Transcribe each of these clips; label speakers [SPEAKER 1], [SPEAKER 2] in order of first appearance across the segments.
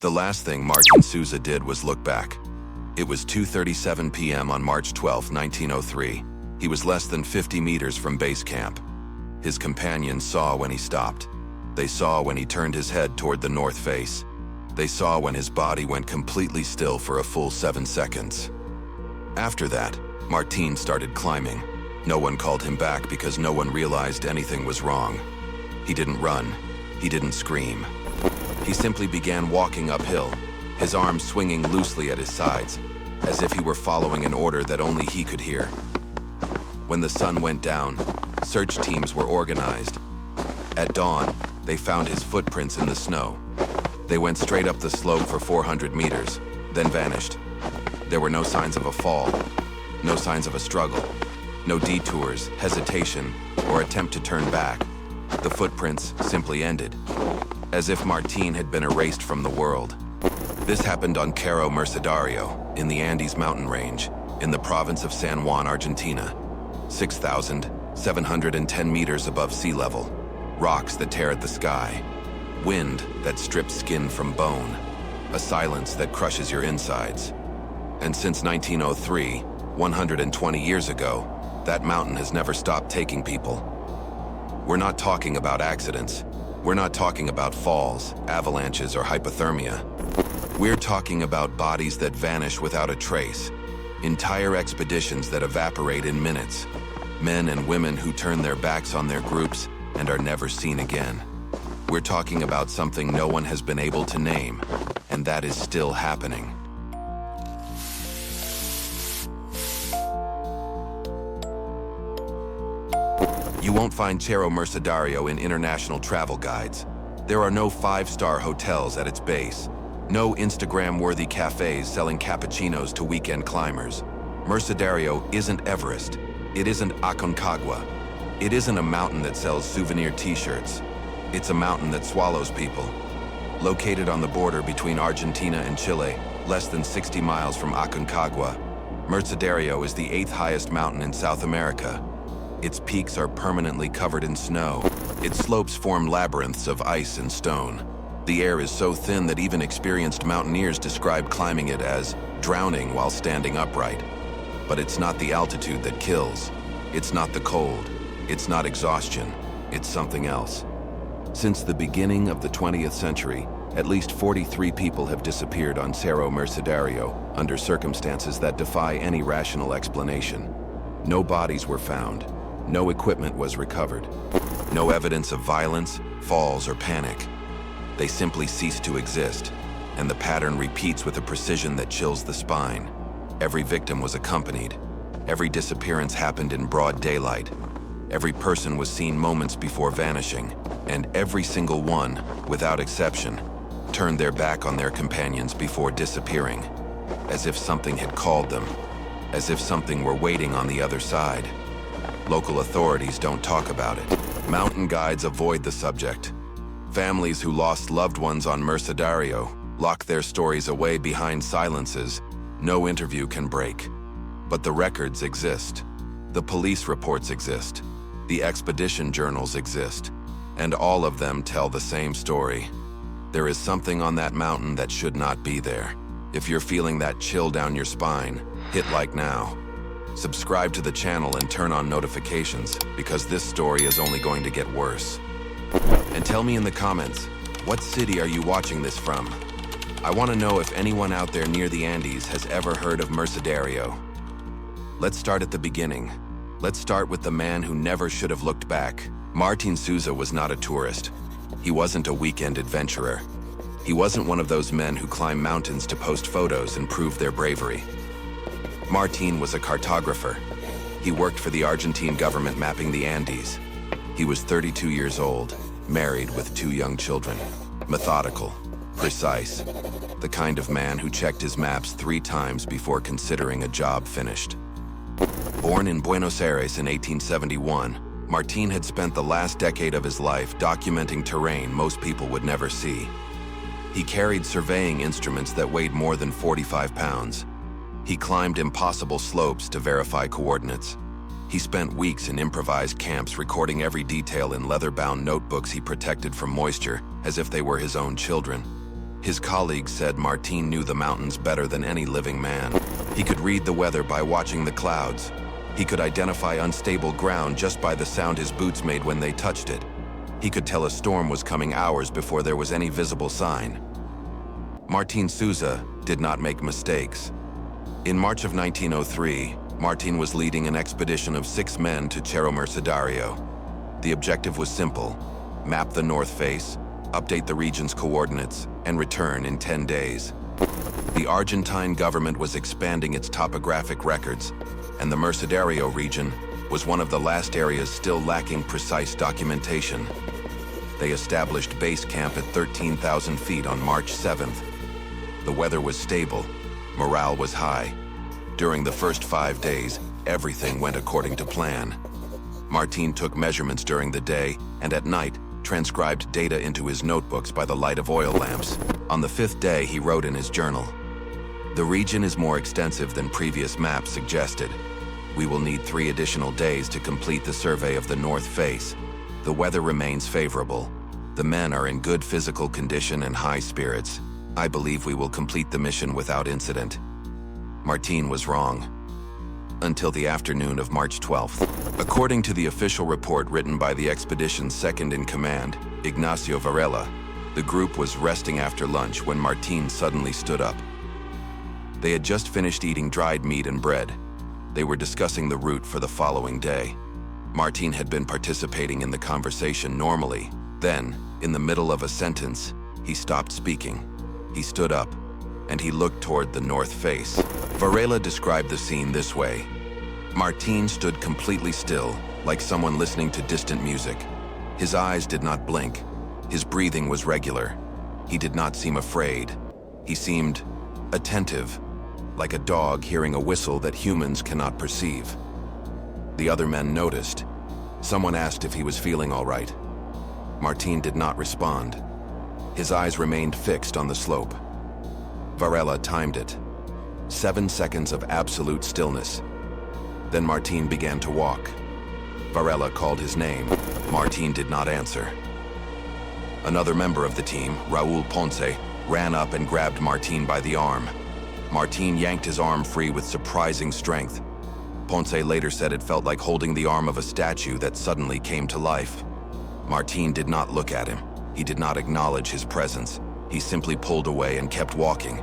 [SPEAKER 1] The last thing Martin Souza did was look back. It was 2:37 p.m. on March 12, 1903. He was less than 50 meters from base camp. His companions saw when he stopped. They saw when he turned his head toward the north face. They saw when his body went completely still for a full 7 seconds. After that, Martin started climbing. No one called him back because no one realized anything was wrong. He didn't run. He didn't scream. He simply began walking uphill, his arms swinging loosely at his sides, as if he were following an order that only he could hear. When the sun went down, search teams were organized. At dawn, they found his footprints in the snow. They went straight up the slope for 400 meters, then vanished. There were no signs of a fall, no signs of a struggle, no detours, hesitation, or attempt to turn back. The footprints simply ended, as if Martin had been erased from the world. This happened on Cerro Mercedario, in the Andes mountain range, in the province of San Juan, Argentina. 6,710 meters above sea level, rocks that tear at the sky, wind that strips skin from bone, a silence that crushes your insides. And since 1903, 120 years ago, that mountain has never stopped taking people. We're not talking about accidents. We're not talking about falls, avalanches, or hypothermia. We're talking about bodies that vanish without a trace, entire expeditions that evaporate in minutes, men and women who turn their backs on their groups and are never seen again. We're talking about something no one has been able to name, and that is still happening. You won't find Cerro Mercedario in international travel guides. There are no 5-star hotels at its base, no Instagram-worthy cafes selling cappuccinos to weekend climbers. Mercedario isn't Everest. It isn't Aconcagua. It isn't a mountain that sells souvenir t-shirts. It's a mountain that swallows people. Located on the border between Argentina and Chile, less than 60 miles from Aconcagua, Mercedario is the 8th highest mountain in South America. Its peaks are permanently covered in snow. Its slopes form labyrinths of ice and stone. The air is so thin that even experienced mountaineers describe climbing it as drowning while standing upright. But it's not the altitude that kills. It's not the cold. It's not exhaustion. It's something else. Since the beginning of the 20th century, at least 43 people have disappeared on Cerro Mercedario under circumstances that defy any rational explanation. No bodies were found. No equipment was recovered. No evidence of violence, falls, or panic. They simply ceased to exist, and the pattern repeats with a precision that chills the spine. Every victim was accompanied. Every disappearance happened in broad daylight. Every person was seen moments before vanishing, and every single one, without exception, turned their back on their companions before disappearing, as if something had called them, as if something were waiting on the other side. Local authorities don't talk about it. Mountain guides avoid the subject. Families who lost loved ones on Mercedario lock their stories away behind silences no interview can break. But the records exist. The police reports exist. The expedition journals exist. And all of them tell the same story. There is something on that mountain that should not be there. If you're feeling that chill down your spine, hit like now. Subscribe to the channel and turn on notifications, because this story is only going to get worse. And tell me in the comments, what city are you watching this from? I want to know if anyone out there near the Andes has ever heard of Mercedario. Let's start at the beginning. Let's start with the man who never should have looked back. Martin Souza was not a tourist. He wasn't a weekend adventurer. He wasn't one of those men who climb mountains to post photos and prove their bravery. Martin was a cartographer. He worked for the Argentine government mapping the Andes. He was 32 years old, married with 2 young children. Methodical, precise, the kind of man who checked his maps 3 times before considering a job finished. Born in Buenos Aires in 1871, Martin had spent the last decade of his life documenting terrain most people would never see. He carried surveying instruments that weighed more than 45 pounds. He climbed impossible slopes to verify coordinates. He spent weeks in improvised camps recording every detail in leather-bound notebooks he protected from moisture as if they were his own children. His colleagues said Martin knew the mountains better than any living man. He could read the weather by watching the clouds. He could identify unstable ground just by the sound his boots made when they touched it. He could tell a storm was coming hours before there was any visible sign. Martin Souza did not make mistakes. In March of 1903, Martin was leading an expedition of 6 men to Cerro Mercedario. The objective was simple: map the north face, update the region's coordinates, and return in 10 days. The Argentine government was expanding its topographic records, and the Mercedario region was one of the last areas still lacking precise documentation. They established base camp at 13,000 feet on March 7th. The weather was stable, morale was high. During the first 5 days, everything went according to plan. Martin took measurements during the day, and at night, transcribed data into his notebooks by the light of oil lamps. On the 5th day, he wrote in his journal, "The region is more extensive than previous maps suggested. We will need 3 additional days to complete the survey of the north face. The weather remains favorable. The men are in good physical condition and high spirits. I believe we will complete the mission without incident." Martin was wrong. Until the afternoon of March 12th. According to the official report written by the expedition's second-in-command, Ignacio Varela, the group was resting after lunch when Martin suddenly stood up. They had just finished eating dried meat and bread. They were discussing the route for the following day. Martin had been participating in the conversation normally. Then, in the middle of a sentence, he stopped speaking. He stood up, and he looked toward the north face. Varela described the scene this way. Martin stood completely still, like someone listening to distant music. His eyes did not blink. His breathing was regular. He did not seem afraid. He seemed attentive, like a dog hearing a whistle that humans cannot perceive. The other men noticed. Someone asked if he was feeling all right. Martin did not respond. His eyes remained fixed on the slope. Varela timed it. 7 seconds of absolute stillness. Then Martin began to walk. Varela called his name. Martin did not answer. Another member of the team, Raul Ponce, ran up and grabbed Martin by the arm. Martin yanked his arm free with surprising strength. Ponce later said it felt like holding the arm of a statue that suddenly came to life. Martin did not look at him. He did not acknowledge his presence. He simply pulled away and kept walking.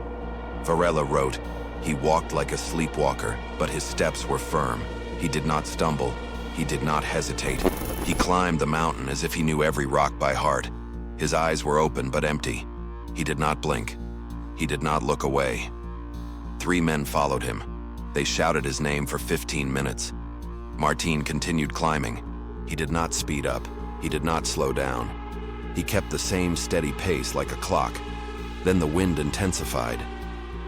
[SPEAKER 1] Varela wrote, "He walked like a sleepwalker, but his steps were firm. He did not stumble. He did not hesitate. He climbed the mountain as if he knew every rock by heart. His eyes were open but empty. He did not blink. He did not look away." 3 men followed him. They shouted his name for 15 minutes. Martin continued climbing. He did not speed up. He did not slow down. He kept the same steady pace like a clock. Then the wind intensified.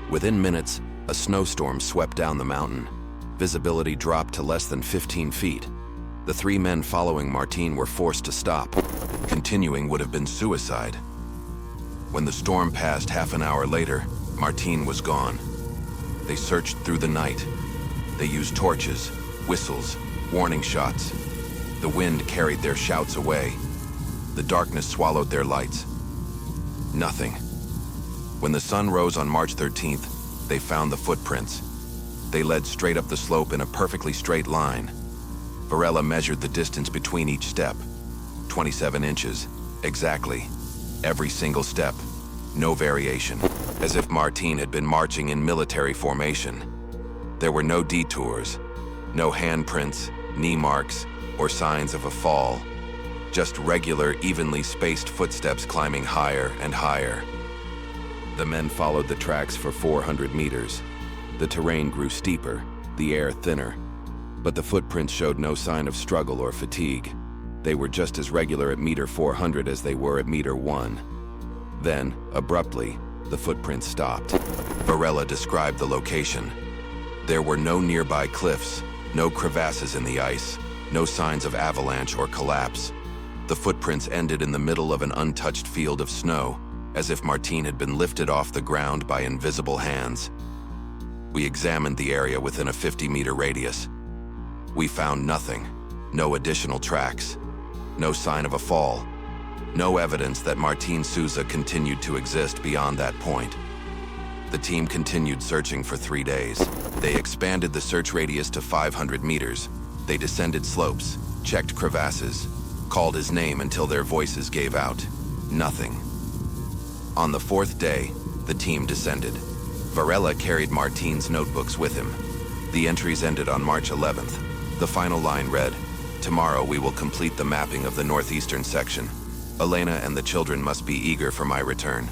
[SPEAKER 1] Within minutes, a snowstorm swept down the mountain. Visibility dropped to less than 15 feet. The 3 men following Martin were forced to stop. Continuing would have been suicide. When the storm passed half an hour later, Martin was gone. They searched through the night. They used torches, whistles, warning shots. The wind carried their shouts away. The darkness swallowed their lights. Nothing. When the sun rose on March 13th, they found the footprints. They led straight up the slope in a perfectly straight line. Varela measured the distance between each step. 27 inches, exactly. Every single step, no variation. As if Martin had been marching in military formation. There were no detours, no handprints, knee marks, or signs of a fall. Just regular, evenly spaced footsteps climbing higher and higher. The men followed the tracks for 400 meters. The terrain grew steeper, the air thinner. But the footprints showed no sign of struggle or fatigue. They were just as regular at meter 400 as they were at meter 1. Then, abruptly, the footprints stopped. Varela described the location. There were no nearby cliffs, no crevasses in the ice, no signs of avalanche or collapse. The footprints ended in the middle of an untouched field of snow, as if Martin had been lifted off the ground by invisible hands. We examined the area within a 50-meter radius. We found nothing, no additional tracks, no sign of a fall. No evidence that Martin Souza continued to exist beyond that point. The team continued searching for 3 days. They expanded the search radius to 500 meters. They descended slopes, checked crevasses, called his name until their voices gave out. Nothing. On the 4th day, the team descended. Varela carried Martin's notebooks with him. The entries ended on March 11th. The final line read, "Tomorrow we will complete the mapping of the northeastern section. Elena and the children must be eager for my return."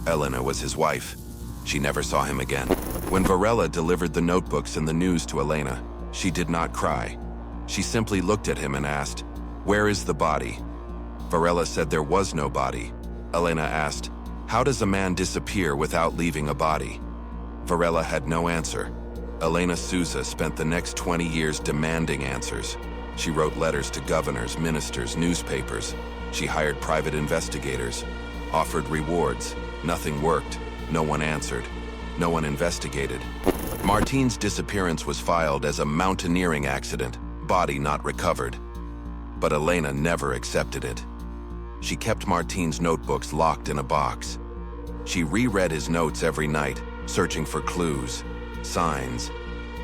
[SPEAKER 1] Elena was his wife. She never saw him again. When Varela delivered the notebooks and the news to Elena, she did not cry. She simply looked at him and asked, "Where is the body?" Varela said there was no body. Elena asked, "How does a man disappear without leaving a body?" Varela had no answer. Elena Souza spent the next 20 years demanding answers. She wrote letters to governors, ministers, newspapers. She hired private investigators, offered rewards. Nothing worked. No one answered. No one investigated. Martin's disappearance was filed as a mountaineering accident, body not recovered. But Elena never accepted it. She kept Martin's notebooks locked in a box. She reread his notes every night, searching for clues, signs,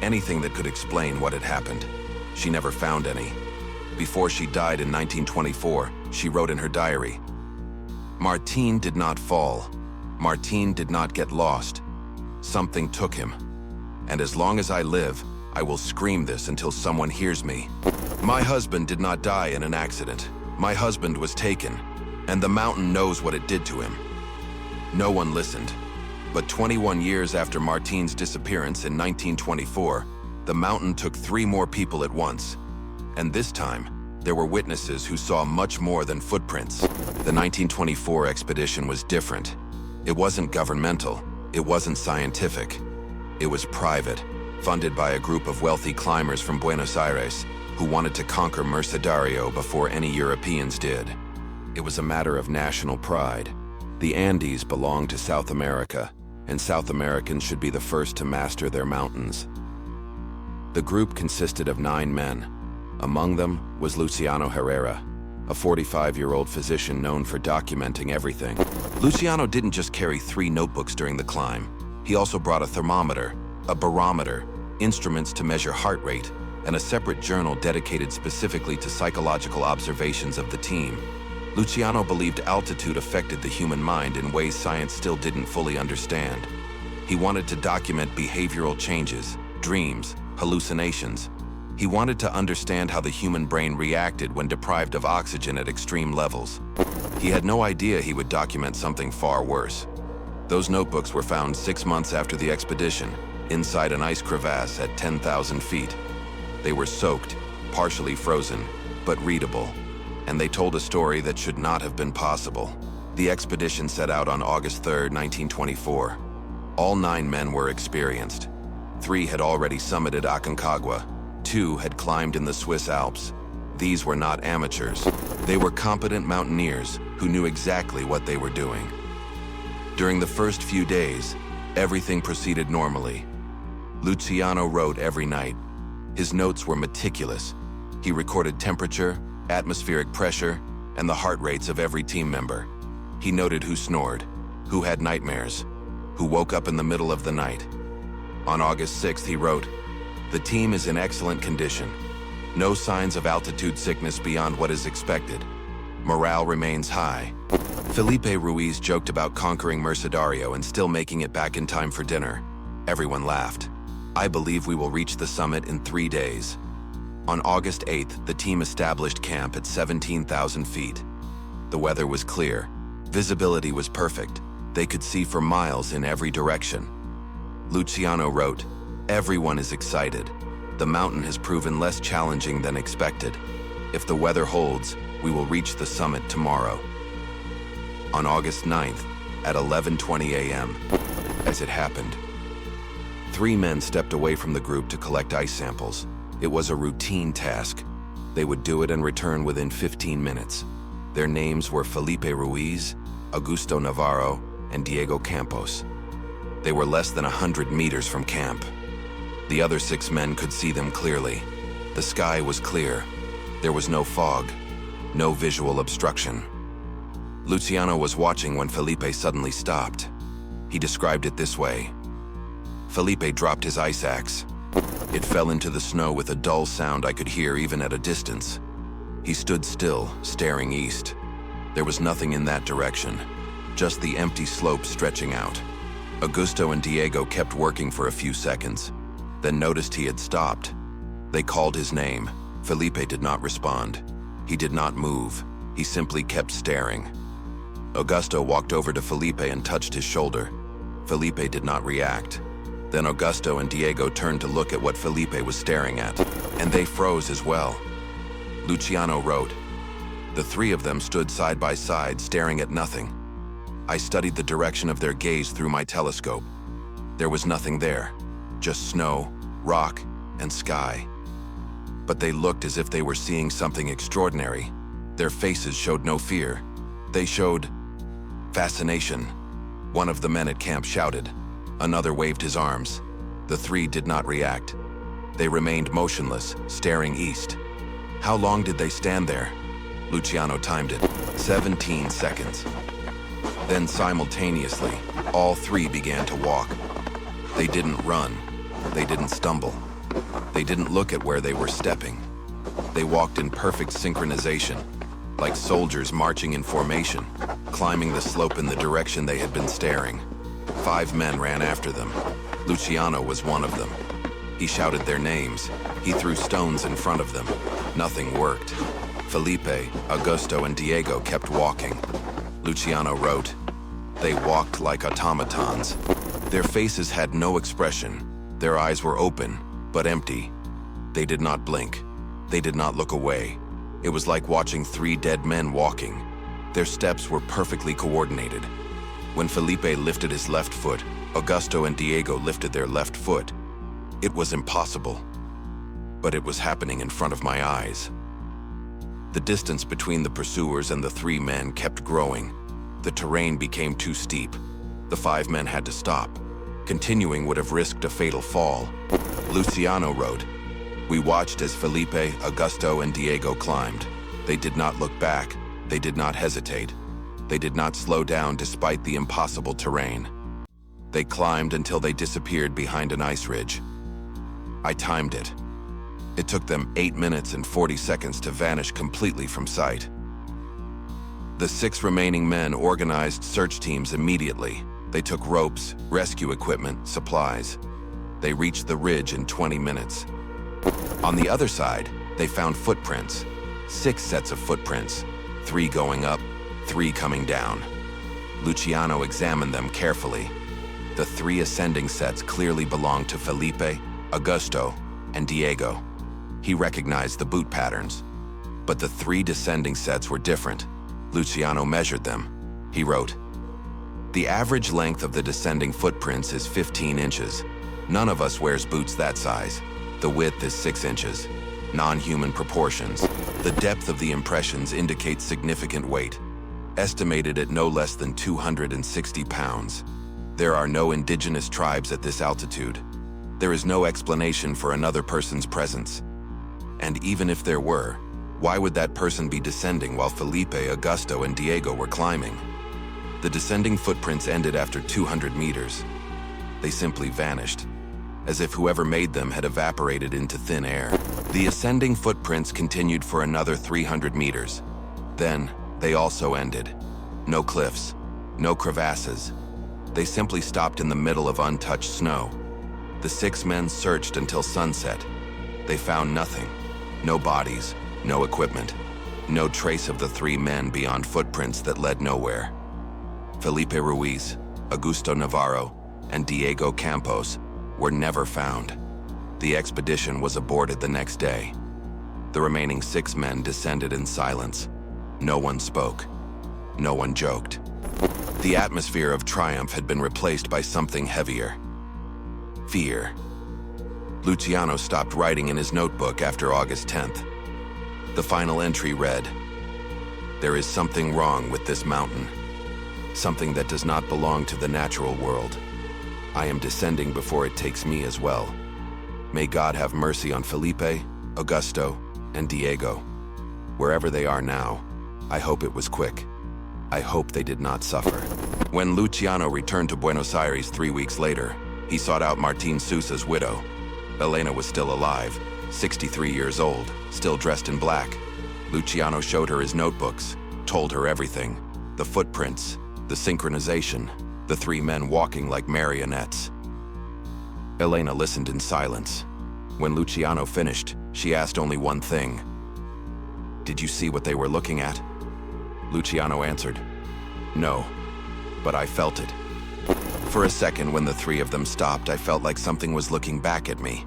[SPEAKER 1] anything that could explain what had happened. She never found any. Before she died in 1924, she wrote in her diary, "Martin did not fall. Martin did not get lost. Something took him. And as long as I live, I will scream this until someone hears me. My husband did not die in an accident. My husband was taken, and the mountain knows what it did to him." No one listened. But 21 years after Martin's disappearance in 1924, the mountain took 3 more people at once. And this time, there were witnesses who saw much more than footprints. The 1924 expedition was different. It wasn't governmental. It wasn't scientific. It was private, funded by a group of wealthy climbers from Buenos Aires who wanted to conquer Mercedario before any Europeans did. It was a matter of national pride. The Andes belonged to South America, and South Americans should be the first to master their mountains. The group consisted of 9 men. Among them was Luciano Herrera, a 45-year-old physician known for documenting everything. Luciano didn't just carry 3 notebooks during the climb. He also brought a thermometer, a barometer, instruments to measure heart rate, and a separate journal dedicated specifically to psychological observations of the team. Luciano believed altitude affected the human mind in ways science still didn't fully understand. He wanted to document behavioral changes, dreams, hallucinations. He wanted to understand how the human brain reacted when deprived of oxygen at extreme levels. He had no idea he would document something far worse. Those notebooks were found 6 months after the expedition, inside an ice crevasse at 10,000 feet. They were soaked, partially frozen, but readable. And they told a story that should not have been possible. The expedition set out on August 3, 1924. All 9 men were experienced. 3 had already summited Aconcagua. 2 had climbed in the Swiss Alps. These were not amateurs. They were competent mountaineers who knew exactly what they were doing. During the first few days, everything proceeded normally. Luciano wrote every night. His notes were meticulous. He recorded temperature, atmospheric pressure, and the heart rates of every team member. He noted who snored, who had nightmares, who woke up in the middle of the night. On August 6th, he wrote, "The team is in excellent condition. No signs of altitude sickness beyond what is expected. Morale remains high." Felipe Ruiz joked about conquering Mercedario and still making it back in time for dinner. Everyone laughed. "I believe we will reach the summit in 3 days." On August 8th, the team established camp at 17,000 feet. The weather was clear. Visibility was perfect. They could see for miles in every direction. Luciano wrote, "Everyone is excited. The mountain has proven less challenging than expected. If the weather holds, we will reach the summit tomorrow." On August 9th, at 11:20 a.m., as it happened, 3 men stepped away from the group to collect ice samples. It was a routine task. They would do it and return within 15 minutes. Their names were Felipe Ruiz, Augusto Navarro, and Diego Campos. They were less than 100 meters from camp. The other 6 men could see them clearly. The sky was clear. There was no fog, no visual obstruction. Luciano was watching when Felipe suddenly stopped. He described it this way. Felipe dropped his ice axe. It fell into the snow with a dull sound I could hear even at a distance. He stood still, staring east. There was nothing in that direction, just the empty slope stretching out. Augusto and Diego kept working for a few seconds, then noticed he had stopped. They called his name. Felipe did not respond. He did not move. He simply kept staring. Augusto walked over to Felipe and touched his shoulder. Felipe did not react. Then Augusto and Diego turned to look at what Felipe was staring at, and they froze as well. Luciano wrote, "The three of them stood side by side, staring at nothing. I studied the direction of their gaze through my telescope. There was nothing there, just snow, rock, and sky. But they looked as if they were seeing something extraordinary. Their faces showed no fear. They showed fascination." One of the men at camp shouted. Another waved his arms. The three did not react. They remained motionless, staring east. How long did they stand there? Luciano timed it. 17 seconds. Then simultaneously, all three began to walk. They didn't run. They didn't stumble. They didn't look at where they were stepping. They walked in perfect synchronization, like soldiers marching in formation, climbing the slope in the direction they had been staring. 5 men ran after them. Luciano was one of them. He shouted their names. He threw stones in front of them. Nothing worked. Felipe, Augusto, and Diego kept walking. Luciano wrote, "They walked like automatons. Their faces had no expression. Their eyes were open, but empty. They did not blink. They did not look away. It was like watching 3 dead men walking. Their steps were perfectly coordinated. When Felipe lifted his left foot, Augusto and Diego lifted their left foot. It was impossible, but it was happening in front of my eyes." The distance between the pursuers and the 3 men kept growing. The terrain became too steep. The 5 men had to stop. Continuing would have risked a fatal fall. Luciano wrote, "We watched as Felipe, Augusto, and Diego climbed. They did not look back. They did not hesitate. They did not slow down despite the impossible terrain. They climbed until they disappeared behind an ice ridge. I timed it. It took them 8 minutes and 40 seconds to vanish completely from sight." The 6 remaining men organized search teams immediately. They took ropes, rescue equipment, supplies. They reached the ridge in 20 minutes. On the other side, they found footprints. 6 sets of footprints, 3 going up, 3 coming down. Luciano examined them carefully. The 3 ascending sets clearly belonged to Felipe, Augusto, and Diego. He recognized the boot patterns. But the 3 descending sets were different. Luciano measured them. He wrote, "The average length of the descending footprints is 15 inches. None of us wears boots that size. The width is 6 inches. Non-human proportions. The depth of the impressions indicates significant weight, estimated at no less than 260 pounds. There are no indigenous tribes at this altitude. There is no explanation for another person's presence. And even if there were, why would that person be descending while Felipe, Augusto, and Diego were climbing?" The descending footprints ended after 200 meters. They simply vanished, as if whoever made them had evaporated into thin air. The ascending footprints continued for another 300 meters. Then, they also ended. No cliffs, no crevasses. They simply stopped in the middle of untouched snow. The 6 men searched until sunset. They found nothing. No bodies, no equipment, no trace of the 3 men beyond footprints that led nowhere. Felipe Ruiz, Augusto Navarro, and Diego Campos were never found. The expedition was aborted the next day. The remaining 6 men descended in silence. No one spoke. No one joked. The atmosphere of triumph had been replaced by something heavier. Fear. Luciano stopped writing in his notebook after August 10th. The final entry read, "There is something wrong with this mountain. Something that does not belong to the natural world. I am descending before it takes me as well. May God have mercy on Felipe, Augusto, and Diego. Wherever they are now, I hope it was quick. I hope they did not suffer. When Luciano returned to Buenos Aires 3 weeks later, he sought out Martín Sousa's widow. Elena was still alive, 63 years old, still dressed in black. Luciano showed her his notebooks, told her everything. The footprints, the synchronization, the three men walking like marionettes. Elena listened in silence. When Luciano finished, she asked only one thing. "Did you see what they were looking at?" Luciano answered, "No, but I felt it." For a second, when the three of them stopped, I felt like something was looking back at me.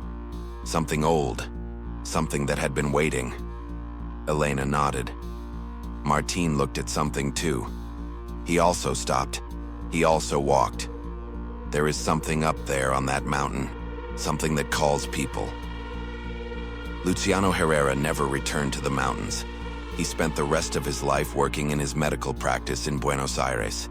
[SPEAKER 1] Something old, something that had been waiting. Elena nodded. Martín looked at something too. He also stopped. He also walked. There is something up there on that mountain, something that calls people. Luciano Herrera never returned to the mountains. He spent the rest of his life working in his medical practice in Buenos Aires.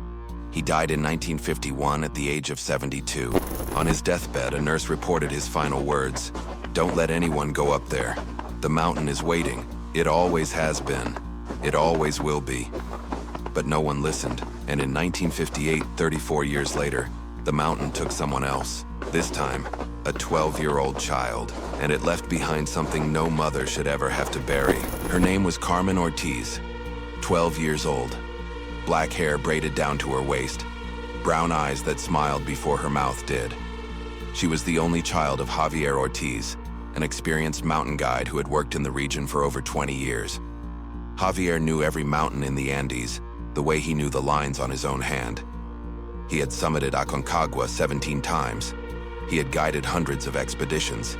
[SPEAKER 1] He died in 1951 at the age of 72. On his deathbed, a nurse reported his final words, "Don't let anyone go up there. The mountain is waiting. It always has been. It always will be." But no one listened, and in 1958, 34 years later, the mountain took someone else. This time, a 12-year-old child, and it left behind something no mother should ever have to bury. Her name was Carmen Ortiz, 12 years old. Black hair braided down to her waist, brown eyes that smiled before her mouth did. She was the only child of Javier Ortiz, an experienced mountain guide who had worked in the region for over 20 years. Javier knew every mountain in the Andes, the way he knew the lines on his own hand. He had summited Aconcagua 17 times. He had guided hundreds of expeditions.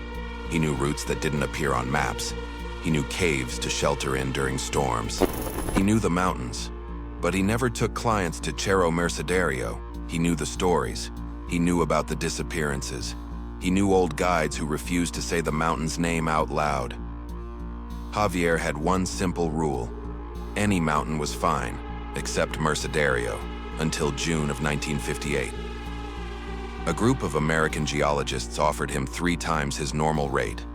[SPEAKER 1] He knew routes that didn't appear on maps. He knew caves to shelter in during storms. He knew the mountains, but he never took clients to Cerro Mercedario. He knew the stories. He knew about the disappearances. He knew old guides who refused to say the mountain's name out loud. Javier had one simple rule. Any mountain was fine, except Mercedario, until June of 1958. A group of American geologists offered him 3 times his normal rate.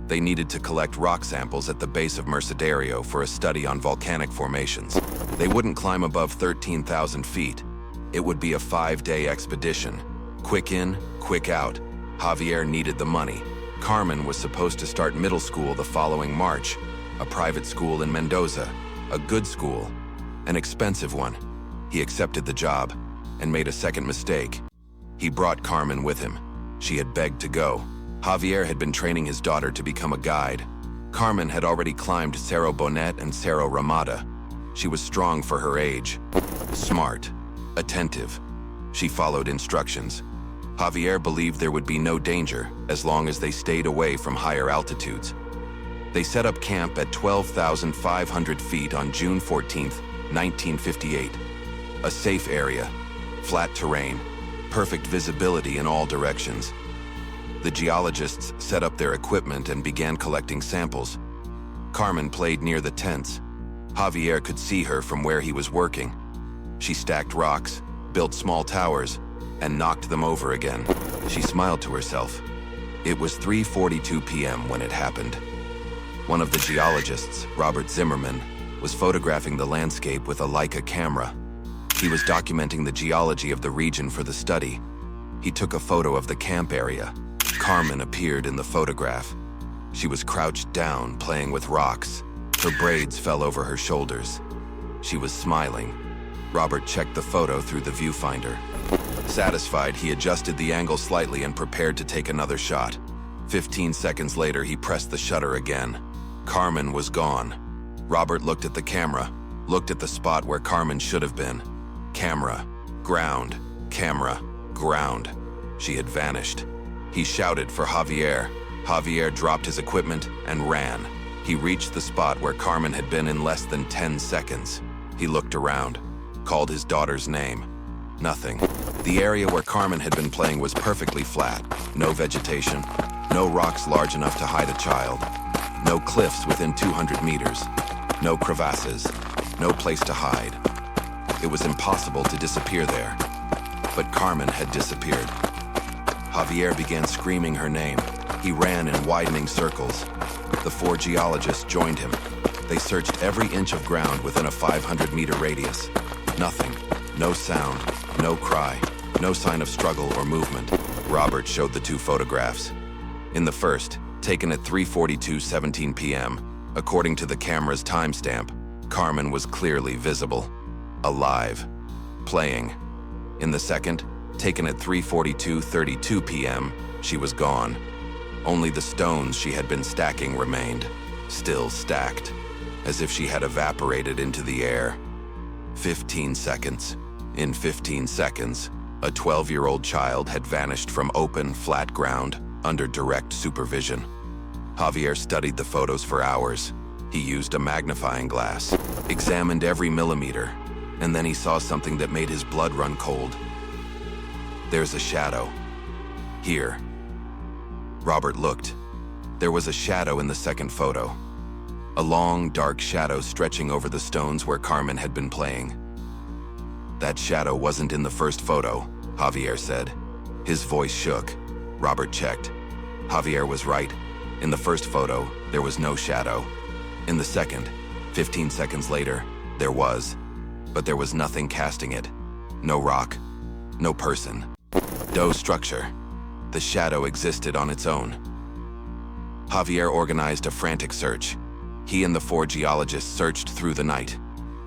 [SPEAKER 1] They needed to collect rock samples at the base of Mercedario for a study on volcanic formations. They wouldn't climb above 13,000 feet. It would be a 5-day expedition. Quick in, quick out. Javier needed the money. Carmen was supposed to start middle school the following March, a private school in Mendoza, a good school, an expensive one. He accepted the job and made a second mistake. He brought Carmen with him. She had begged to go. Javier had been training his daughter to become a guide. Carmen had already climbed Cerro Bonet and Cerro Ramada. She was strong for her age, smart, attentive. She followed instructions. Javier believed there would be no danger as long as they stayed away from higher altitudes. They set up camp at 12,500 feet on June 14, 1958. A safe area, flat terrain, perfect visibility in all directions. The geologists set up their equipment and began collecting samples. Carmen played near the tents. Javier could see her from where he was working. She stacked rocks, built small towers, and knocked them over again. She smiled to herself. It was 3:42 p.m. when it happened. One of the geologists, Robert Zimmerman, was photographing the landscape with a Leica camera. He was documenting the geology of the region for the study. He took a photo of the camp area. Carmen appeared in the photograph. She was crouched down, playing with rocks. Her braids fell over her shoulders. She was smiling. Robert checked the photo through the viewfinder. Satisfied, he adjusted the angle slightly and prepared to take another shot. 15 seconds later, he pressed the shutter again. Carmen was gone. Robert looked at the camera, looked at the spot where Carmen should have been. Camera, ground, camera, ground. She had vanished. He shouted for Javier. Javier dropped his equipment and ran. He reached the spot where Carmen had been in less than 10 seconds. He looked around, called his daughter's name. Nothing. The area where Carmen had been playing was perfectly flat. No vegetation, no rocks large enough to hide a child, no cliffs within 200 meters, no crevasses, no place to hide. It was impossible to disappear there. But Carmen had disappeared. Javier began screaming her name. He ran in widening circles. The 4 geologists joined him. They searched every inch of ground within a 500-meter radius. Nothing. No sound, no cry, no sign of struggle or movement. Robert showed the two photographs. In the first, taken at 3:42:17 p.m., according to the camera's timestamp, Carmen was clearly visible, alive, playing. In the second, taken at 3:42:32 p.m., she was gone. Only the stones she had been stacking remained, still stacked, as if she had evaporated into the air. 15 seconds. In 15 seconds, a 12-year-old child had vanished from open, flat ground under direct supervision. Javier studied the photos for hours. He used a magnifying glass, examined every millimeter, and then he saw something that made his blood run cold. There's a shadow. Here. Robert looked. There was a shadow in the second photo. A long, dark shadow stretching over the stones where Carmen had been playing. That shadow wasn't in the first photo, Javier said. His voice shook. Robert checked. Javier was right. In the first photo, there was no shadow. In the second, 15 seconds later, there was. But there was nothing casting it. No rock. No person. No structure. The shadow existed on its own. Javier organized a frantic search. He and the 4 geologists searched through the night.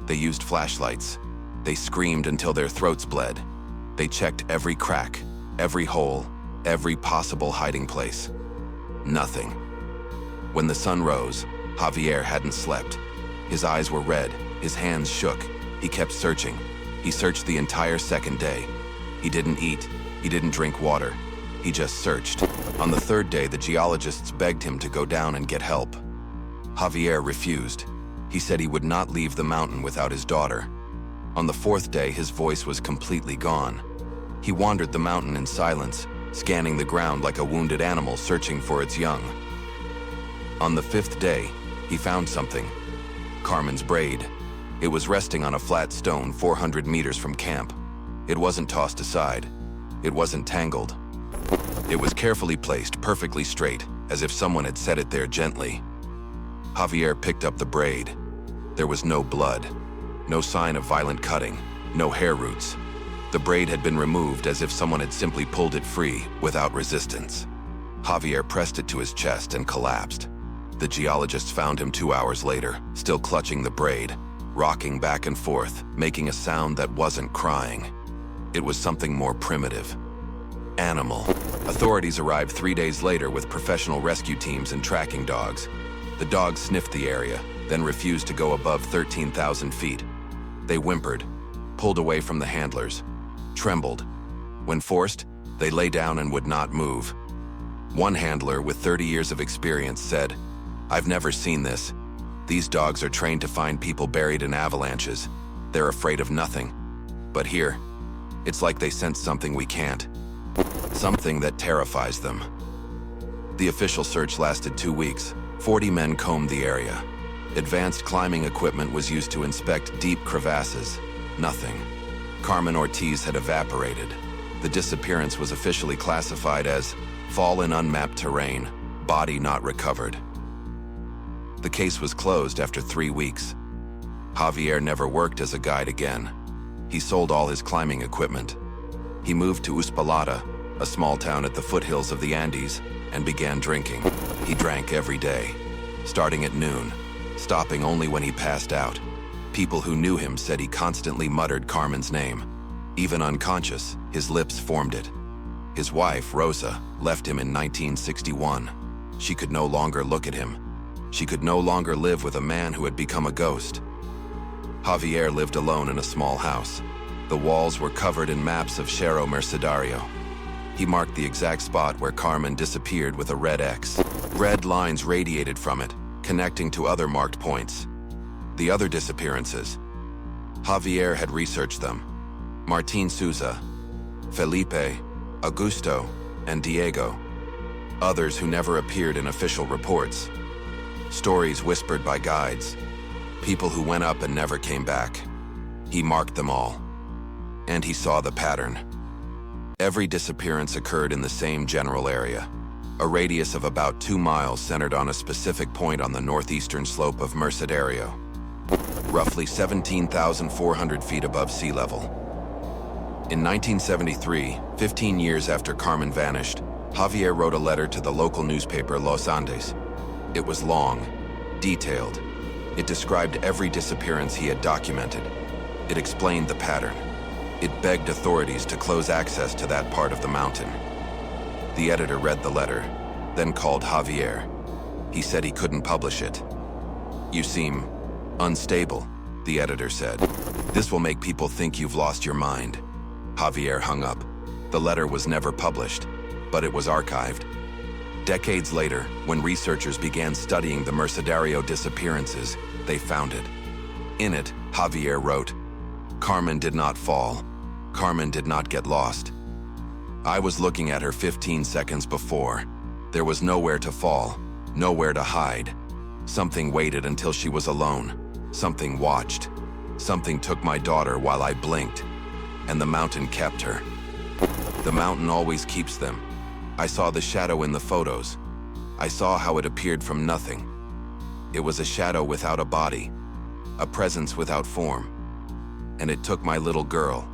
[SPEAKER 1] They used flashlights. They screamed until their throats bled. They checked every crack, every hole, every possible hiding place. Nothing. When the sun rose, Javier hadn't slept. His eyes were red, his hands shook. He kept searching. He searched the entire second day. He didn't eat, he didn't drink water. He just searched. On the third day, the geologists begged him to go down and get help. Javier refused. He said he would not leave the mountain without his daughter. On the fourth day, his voice was completely gone. He wandered the mountain in silence, scanning the ground like a wounded animal searching for its young. On the fifth day, he found something. Carmen's braid. It was resting on a flat stone 400 meters from camp. It wasn't tossed aside. It wasn't tangled. It was carefully placed, perfectly straight, as if someone had set it there gently. Javier picked up the braid. There was no blood. No sign of violent cutting, no hair roots. The braid had been removed as if someone had simply pulled it free, without resistance. Javier pressed it to his chest and collapsed. The geologists found him 2 hours later, still clutching the braid, rocking back and forth, making a sound that wasn't crying. It was something more primitive. Animal. Authorities arrived 3 days later with professional rescue teams and tracking dogs. The dogs sniffed the area, then refused to go above 13,000 feet. They whimpered, pulled away from the handlers, trembled. When forced, they lay down and would not move. One handler with 30 years of experience said, "I've never seen this. These dogs are trained to find people buried in avalanches. They're afraid of nothing. But here, it's like they sense something we can't. Something that terrifies them." The official search lasted 2 weeks. 40 men combed the area. Advanced climbing equipment was used to inspect deep crevasses. Nothing. Carmen Ortiz had evaporated. The disappearance was officially classified as fall in unmapped terrain, body not recovered. The case was closed after 3 weeks. Javier never worked as a guide again. He sold all his climbing equipment. He moved to Uspallata, a small town at the foothills of the Andes, and began drinking. He drank every day, starting at noon, stopping only when he passed out. People who knew him said he constantly muttered Carmen's name. Even unconscious, his lips formed it. His wife, Rosa, left him in 1961. She could no longer look at him. She could no longer live with a man who had become a ghost. Javier lived alone in a small house. The walls were covered in maps of Cerro Mercedario. He marked the exact spot where Carmen disappeared with a red X. Red lines radiated from it, connecting to other marked points. The other disappearances. Javier had researched them. Martin Souza, Felipe, Augusto, and Diego. Others who never appeared in official reports. Stories whispered by guides. People who went up and never came back. He marked them all. And he saw the pattern. Every disappearance occurred in the same general area. A radius of about 2 miles centered on a specific point on the northeastern slope of Mercedario. roughly 17,400 feet above sea level. In 1973, 15 years after Carmen vanished, Javier wrote a letter to the local newspaper Los Andes. It was long, detailed. It described every disappearance he had documented. It explained the pattern. It begged authorities to close access to that part of the mountain. The editor read the letter, then called Javier. He said he couldn't publish it. "You seem unstable," the editor said. "This will make people think you've lost your mind." Javier hung up. The letter was never published, but it was archived. Decades later, when researchers began studying the Mercedario disappearances, they found it. In it, Javier wrote, "Carmen did not fall. Carmen did not get lost. I was looking at her 15 seconds before. There was nowhere to fall, nowhere to hide. Something waited until she was alone. Something watched. Something took my daughter while I blinked. And the mountain kept her. The mountain always keeps them. I saw the shadow in the photos. I saw how it appeared from nothing. It was a shadow without a body, a presence without form. And it took my little girl.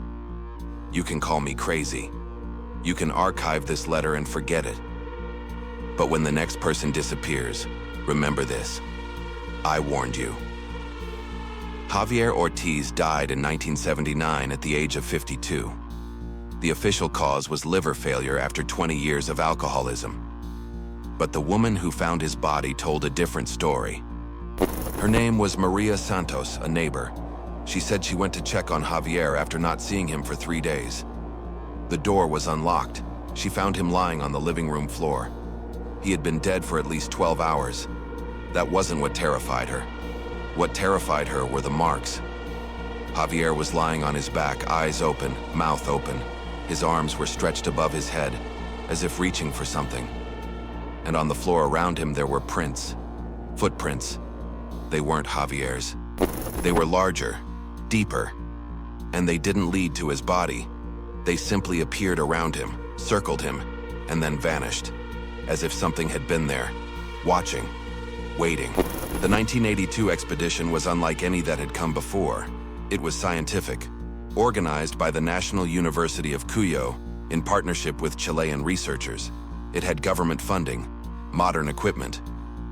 [SPEAKER 1] You can call me crazy. You can archive this letter and forget it. But when the next person disappears, remember this. I warned you." Javier Ortiz died in 1979 at the age of 52. The official cause was liver failure after 20 years of alcoholism. But the woman who found his body told a different story. Her name was Maria Santos, a neighbor. She said she went to check on Javier after not seeing him for 3 days. The door was unlocked. She found him lying on the living room floor. He had been dead for at least 12 hours. That wasn't what terrified her. What terrified her were the marks. Javier was lying on his back, eyes open, mouth open. His arms were stretched above his head, as if reaching for something. And on the floor around him there were prints. Footprints. They weren't Javier's. They were larger, deeper, and they didn't lead to his body. They simply appeared around him, circled him, and then vanished, as if something had been there, watching, waiting. The 1982 expedition was unlike any that had come before. It was scientific, organized by the National University of Cuyo in partnership with Chilean researchers. It had government funding, modern equipment,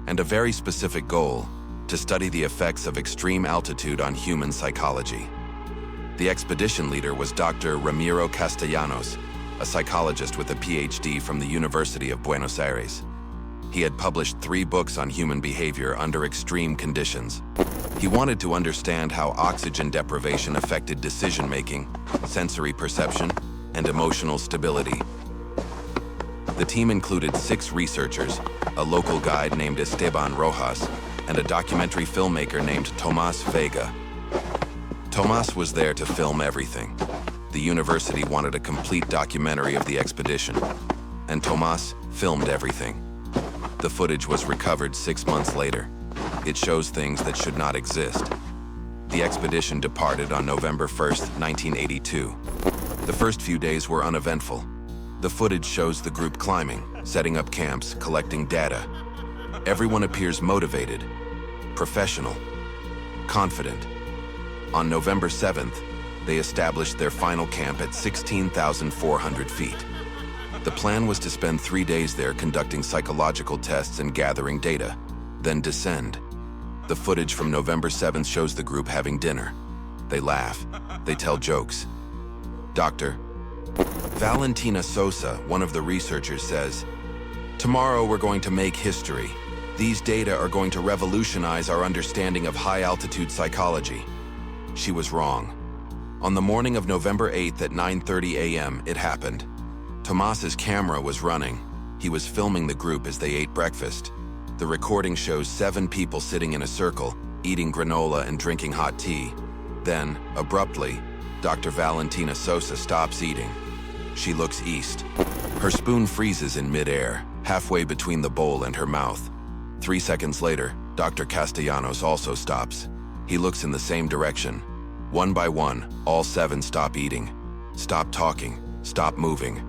[SPEAKER 1] and a very specific goal: to study the effects of extreme altitude on human psychology. The expedition leader was Dr. Ramiro Castellanos, a psychologist with a PhD from the University of Buenos Aires. He had published 3 books on human behavior under extreme conditions. He wanted to understand how oxygen deprivation affected decision-making, sensory perception, and emotional stability. The team included 6 researchers, a local guide named Esteban Rojas, and a documentary filmmaker named Tomas Vega. Tomas was there to film everything. The university wanted a complete documentary of the expedition, and Tomas filmed everything. The footage was recovered 6 months later. It shows things that should not exist. The expedition departed on November 1st, 1982. The first few days were uneventful. The footage shows the group climbing, setting up camps, collecting data. Everyone appears motivated, professional, confident. On November 7th, they established their final camp at 16,400 feet. The plan was to spend 3 days there conducting psychological tests and gathering data, then descend. The footage from November 7th shows the group having dinner. They laugh, they tell jokes. Dr. Valentina Sosa, one of the researchers, says, "Tomorrow we're going to make history. These data are going to revolutionize our understanding of high-altitude psychology." She was wrong. On the morning of November 8th at 9:30 a.m., it happened. Tomas's camera was running. He was filming the group as they ate breakfast. The recording shows 7 people sitting in a circle, eating granola and drinking hot tea. Then, abruptly, Dr. Valentina Sosa stops eating. She looks east. Her spoon freezes in midair, halfway between the bowl and her mouth. 3 seconds later, Dr. Castellanos also stops. He looks in the same direction. One by one, all 7 stop eating, stop talking, stop moving.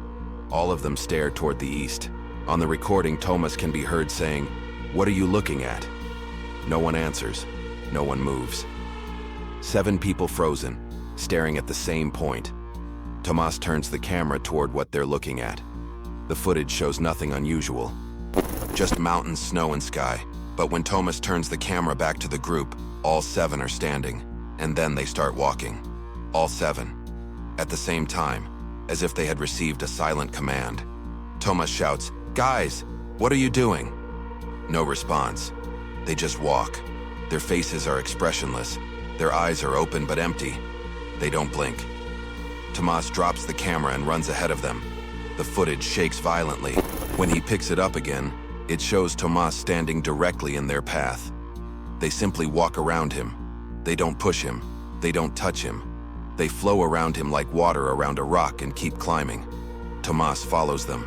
[SPEAKER 1] All of them stare toward the east. On the recording, Tomas can be heard saying, "What are you looking at?" No one answers. No one moves. 7 people frozen, staring at the same point. Tomas turns the camera toward what they're looking at. The footage shows nothing unusual. Just mountains, snow, and sky. But when Tomas turns the camera back to the group, all 7 are standing, and then they start walking. All 7. At the same time, as if they had received a silent command. Tomas shouts, "Guys, what are you doing?" No response. They just walk. Their faces are expressionless. Their eyes are open but empty. They don't blink. Tomas drops the camera and runs ahead of them. The footage shakes violently. When he picks it up again, it shows Tomas standing directly in their path. They simply walk around him. They don't push him. They don't touch him. They flow around him like water around a rock and keep climbing. Tomas follows them.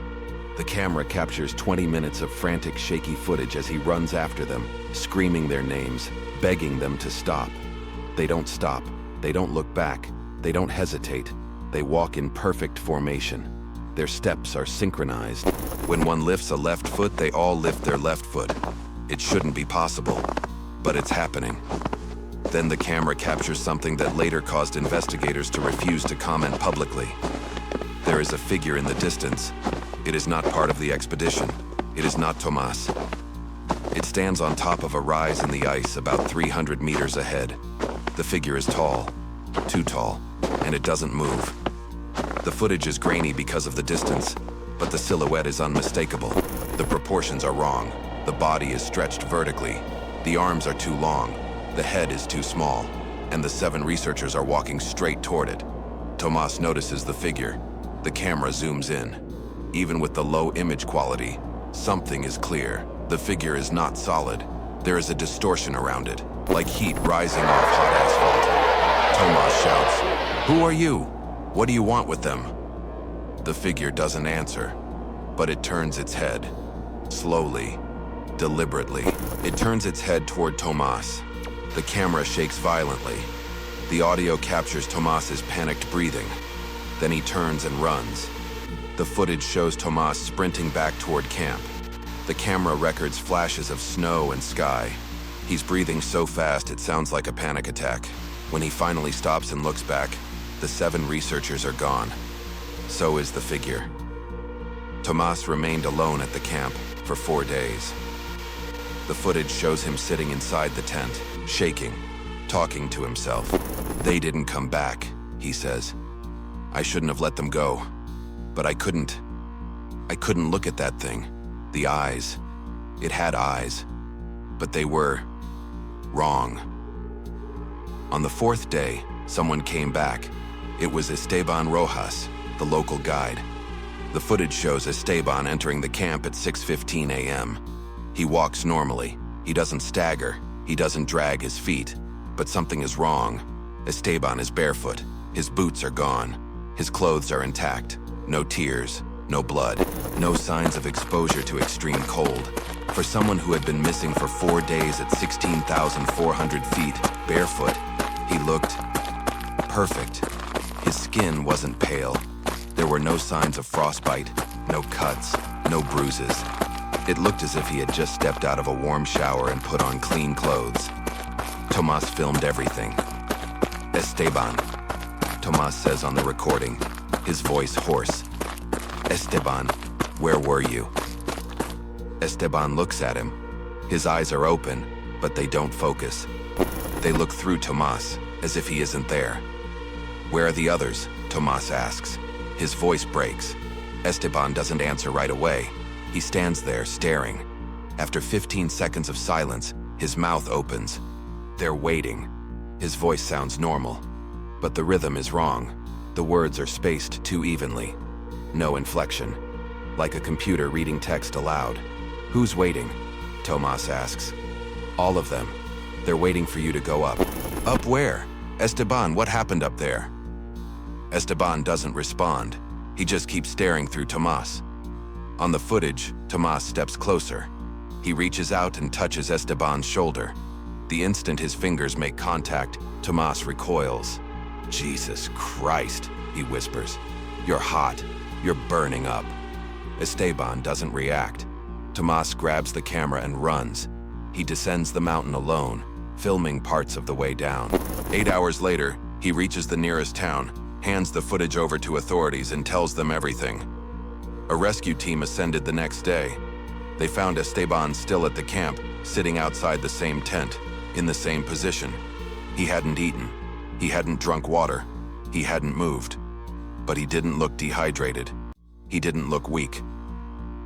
[SPEAKER 1] The camera captures 20 minutes of frantic, shaky footage as he runs after them, screaming their names, begging them to stop. They don't stop. They don't look back. They don't hesitate. They walk in perfect formation. Their steps are synchronized. When one lifts a left foot, they all lift their left foot. It shouldn't be possible, but it's happening. Then the camera captures something that later caused investigators to refuse to comment publicly. There is a figure in the distance. It is not part of the expedition. It is not Tomas. It stands on top of a rise in the ice about 300 meters ahead. The figure is tall, too tall, and it doesn't move. The footage is grainy because of the distance, but the silhouette is unmistakable. The proportions are wrong. The body is stretched vertically. The arms are too long. The head is too small, and the 7 researchers are walking straight toward it. Tomas notices the figure. The camera zooms in. Even with the low image quality, something is clear. The figure is not solid. There is a distortion around it, like heat rising off hot asphalt. Tomas shouts, "Who are you? What do you want with them?" The figure doesn't answer, but it turns its head. Slowly, deliberately, it turns its head toward Tomas. The camera shakes violently. The audio captures Tomas's panicked breathing. Then he turns and runs. The footage shows Tomas sprinting back toward camp. The camera records flashes of snow and sky. He's breathing so fast it sounds like a panic attack. When he finally stops and looks back, the 7 researchers are gone. So is the figure. Tomas remained alone at the camp for 4 days. The footage shows him sitting inside the tent, shaking, talking to himself. "They didn't come back," he says. "I shouldn't have let them go. But I couldn't look at that thing. The eyes. It had eyes. But they were wrong." On the 4th day, someone came back. It was Esteban Rojas, the local guide. The footage shows Esteban entering the camp at 6:15 a.m. He walks normally. He doesn't stagger. He doesn't drag his feet. But something is wrong. Esteban is barefoot. His boots are gone. His clothes are intact. No tears, no blood, no signs of exposure to extreme cold. For someone who had been missing for 4 days at 16,400 feet, barefoot, he looked perfect. His skin wasn't pale. There were no signs of frostbite, no cuts, no bruises. It looked as if he had just stepped out of a warm shower and put on clean clothes. Tomas filmed everything. "Esteban," Tomas says on the recording, his voice hoarse. "Esteban, where were you?" Esteban looks at him. His eyes are open, but they don't focus. They look through Tomas, as if he isn't there. "Where are the others?" Tomas asks. His voice breaks. Esteban doesn't answer right away. He stands there, staring. After 15 seconds of silence, his mouth opens. They're waiting. His voice sounds normal, but the rhythm is wrong. The words are spaced too evenly. No inflection. Like a computer reading text aloud. "Who's waiting?" Tomas asks. "All of them. They're waiting for you to go up." "Up where? Esteban, what happened up there?" Esteban doesn't respond. He just keeps staring through Tomas. On the footage, Tomas steps closer. He reaches out and touches Esteban's shoulder. The instant his fingers make contact, Tomas recoils. "Jesus Christ," he whispers. "You're hot. You're burning up." Esteban doesn't react. Tomas grabs the camera and runs. He descends the mountain alone. filming parts of the way down. 8 hours later, he reaches the nearest town, hands the footage over to authorities and tells them everything. A rescue team ascended the next day. They found Esteban still at the camp, sitting outside the same tent, in the same position. He hadn't eaten. He hadn't drunk water. He hadn't moved. But he didn't look dehydrated. He didn't look weak.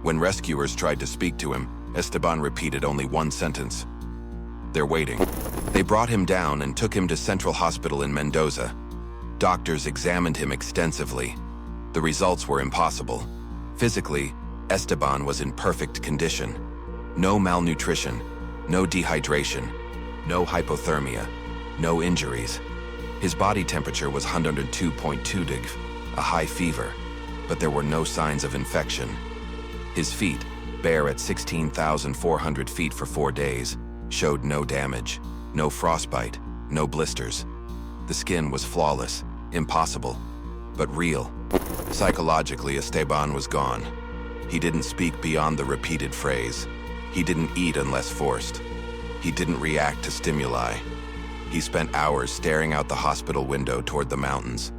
[SPEAKER 1] When rescuers tried to speak to him, Esteban repeated only one sentence. "They're waiting." They brought him down and took him to Central Hospital in Mendoza. Doctors examined him extensively. The results were impossible. Physically, Esteban was in perfect condition. No malnutrition, no dehydration, no hypothermia, no injuries. His body temperature was 102.2 deg, a high fever, but there were no signs of infection. His feet, bare at 16,400 feet for 4 days, showed no damage, no frostbite, no blisters. The skin was flawless, impossible, but real. Psychologically, Esteban was gone. He didn't speak beyond the repeated phrase. He didn't eat unless forced. He didn't react to stimuli. He spent hours staring out the hospital window toward the mountains.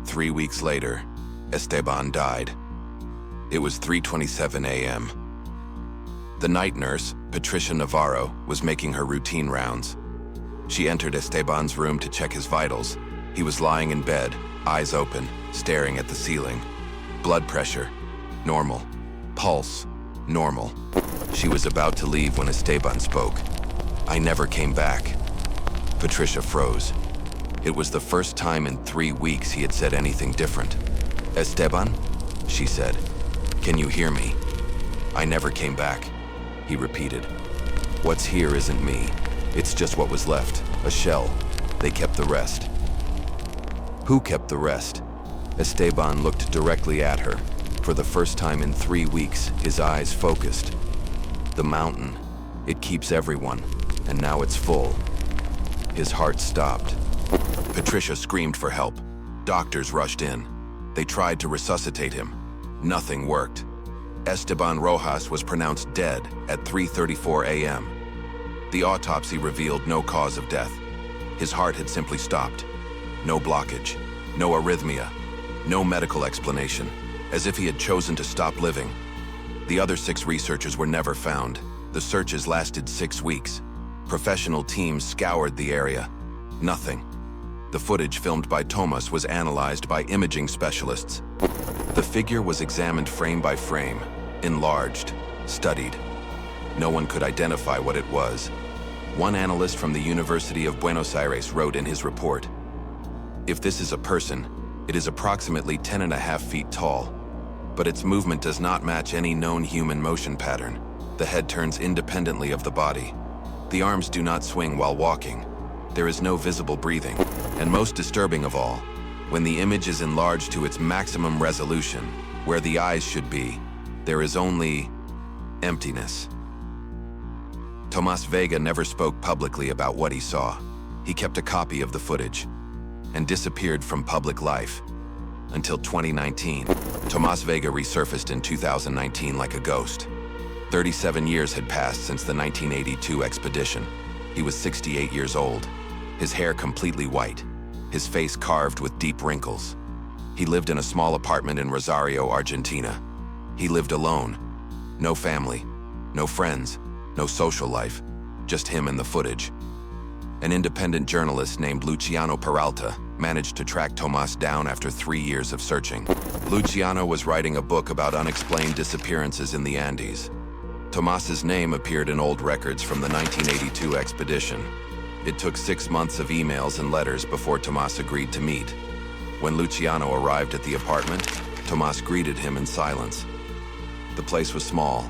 [SPEAKER 1] 3 weeks later, Esteban died. It was 3:27 a.m. The night nurse, Patricia Navarro, was making her routine rounds. She entered Esteban's room to check his vitals. He was lying in bed, eyes open, staring at the ceiling. Blood pressure, normal. Pulse, normal. She was about to leave when Esteban spoke. "I never came back." Patricia froze. It was the first time in 3 weeks he had said anything different. "Esteban?" she said. "Can you hear me?" "I never came back," he repeated. "What's here isn't me. It's just what was left, a shell. They kept the rest." Who kept the rest? Esteban looked directly at her. For the first time in 3 weeks, his eyes focused. The mountain. It keeps everyone, and now it's full. His heart stopped. Patricia screamed for help. Doctors rushed in. They tried to resuscitate him. Nothing worked. Esteban Rojas was pronounced dead at 3:34 a.m. The autopsy revealed no cause of death. His heart had simply stopped. No blockage, no arrhythmia, no medical explanation, as if he had chosen to stop living. The other 6 researchers were never found. The searches lasted 6 weeks. Professional teams scoured the area. Nothing. The footage filmed by Thomas was analyzed by imaging specialists. The figure was examined frame by frame, enlarged, studied. No one could identify what it was. One analyst from the University of Buenos Aires wrote in his report, "If this is a person, it is approximately 10.5 feet tall, but its movement does not match any known human motion pattern. The head turns independently of the body. The arms do not swing while walking. There is no visible breathing. And most disturbing of all, when the image is enlarged to its maximum resolution, where the eyes should be, there is only emptiness." Tomas Vega never spoke publicly about what he saw. He kept a copy of the footage and disappeared from public life until 2019. Tomas Vega resurfaced in 2019 like a ghost. 37 years had passed since the 1982 expedition. He was 68 years old, his hair completely white, his face carved with deep wrinkles. He lived in a small apartment in Rosario, Argentina. He lived alone. No family, no friends, no social life, just him and the footage. An independent journalist named Luciano Peralta managed to track Tomas down after 3 years of searching. Luciano was writing a book about unexplained disappearances in the Andes. Tomas's name appeared in old records from the 1982 expedition. It took 6 months of emails and letters before Tomas agreed to meet. When Luciano arrived at the apartment, Tomas greeted him in silence. The place was small.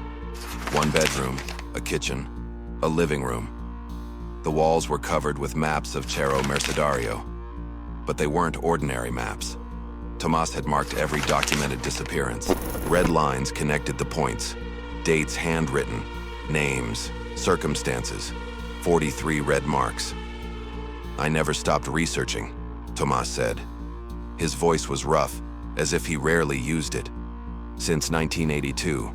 [SPEAKER 1] 1 bedroom, a kitchen, a living room. The walls were covered with maps of Cerro Mercedario, but they weren't ordinary maps. Tomas had marked every documented disappearance. Red lines connected the points, dates handwritten, names, circumstances, 43 red marks. "I never stopped researching," Tomas said. His voice was rough, as if he rarely used it. Since 1982,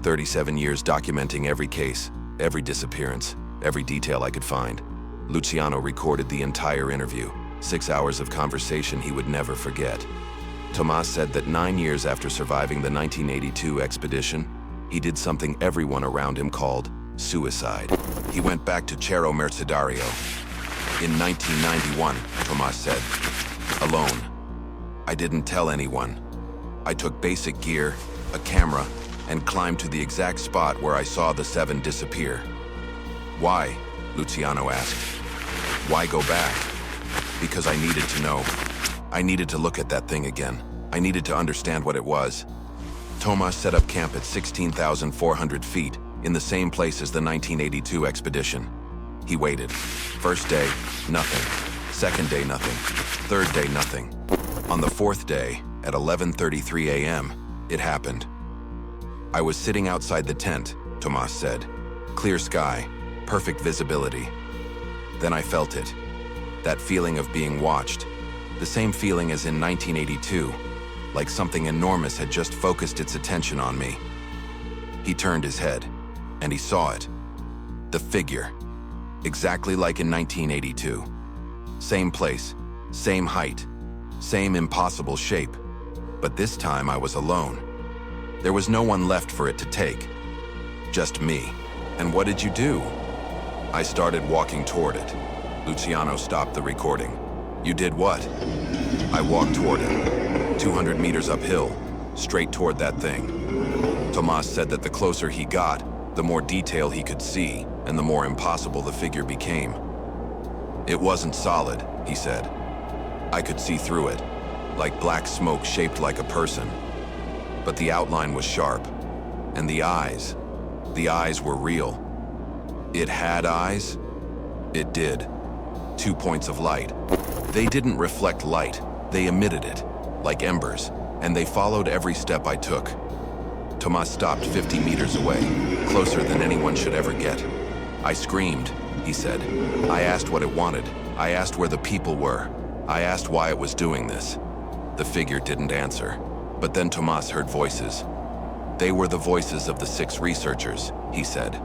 [SPEAKER 1] 37 years documenting every case, every disappearance, every detail I could find. Luciano recorded the entire interview, 6 hours of conversation he would never forget. Tomas said that 9 years after surviving the 1982 expedition, he did something everyone around him called suicide. He went back to Cerro Mercedario. In 1991, Tomas said, alone. I didn't tell anyone. I took basic gear, a camera, and climbed to the exact spot where I saw the 7 disappear. Why? Luciano asked. Why go back? Because I needed to know. I needed to look at that thing again. I needed to understand what it was. Tomas set up camp at 16,400 feet, in the same place as the 1982 expedition. He waited. First day, nothing. Second day, nothing. Third day, nothing. On the 4th day, at 11:33 a.m., it happened. I was sitting outside the tent, Tomas said. Clear sky, perfect visibility. Then I felt it. That feeling of being watched. The same feeling as in 1982, like something enormous had just focused its attention on me. He turned his head, and he saw it. The figure. Exactly like in 1982. Same place, same height, same impossible shape. But this time I was alone. There was no one left for it to take. Just me. And what did you do? I started walking toward it. Luciano stopped the recording. You did what? I walked toward it. 200 meters uphill, straight toward that thing. Tomas said that the closer he got, the more detail he could see, and the more impossible the figure became. It wasn't solid, he said. I could see through it, like black smoke shaped like a person. But the outline was sharp, and the eyes were real. It had eyes? It did. 2 points of light. They didn't reflect light, they emitted it, like embers, and they followed every step I took. Tomas stopped 50 meters away, closer than anyone should ever get. I screamed, he said. I asked what it wanted. I asked where the people were. I asked why it was doing this. The figure didn't answer. But then Tomas heard voices. They were the voices of the 6 researchers, he said.